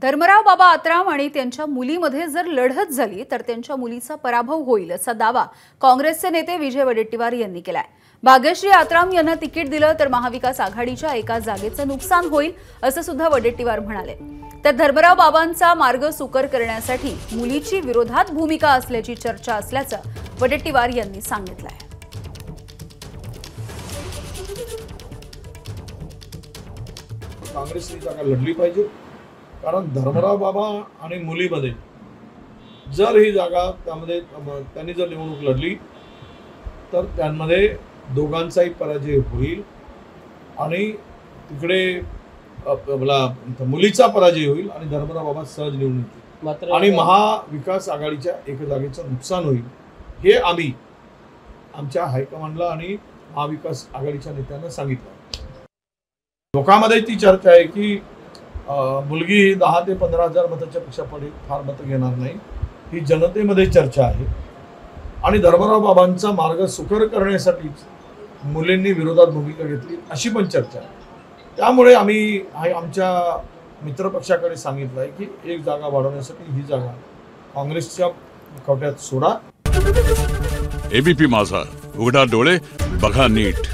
धर्मराव बाबा आत्राम आणि त्यांच्या मुलीमध्ये जर लढत झाली तर त्यांच्या मुलीचा पराभव होईल असा दावा काँग्रेसचे नेते विजय वडेट्टीवार यांनी केलाय। भाग्यश्री आत्राम यांना तिकीट दिलं तर महाविकास आघाडीच्या एका जागेचं नुकसान होईल असं सुद्धा वडेट्टीवार म्हणाले। तर धर्मराव बाबांचा मार्ग सुकर करण्यासाठी मुलीची विरोधात भूमिका असल्याची चर्चा असल्याचं वडेट्टीवार यांनी सांगितलंय। काँग्रेसने जागा लढली पाहिजे, कारण धर्मराव बाबा आणि मुलीमध्ये जर ही जागा त्यांनी जर निवडणूक लढली तर त्यांमध्ये दोघांचाही पराजय होईल आणि तिकडे मुलीचा पराजय होईल आणि धर्मराव बाबा सहज निवडून येतील आणि महाविकास आघाडीच्या एका जागेचं नुकसान होईल। हे आम्ही आमच्या हायकमांडला आणि महाविकास आघाडीच्या नेत्यांना सांगितलं। लोकांमध्ये ती चर्चा आहे की मुलगी 10 ते 15 हजार मताच्या पेक्षा फार मतं घेणार नाही, ही जनतेमध्ये चर्चा आहे आणि धर्मराव बाबांचा मार्ग सुकर करण्यासाठी मुलींनी विरोधात भूमिका घेतली अशी पण चर्चा आहे। त्यामुळे आम्ही आमच्या मित्रपक्षाकडे सांगितलं आहे की एक जागा वाढवण्यासाठी ही जागा काँग्रेसच्या मुखवट्यात सोडा। एबीपी माझा, उघडा डोळे बघा नीट।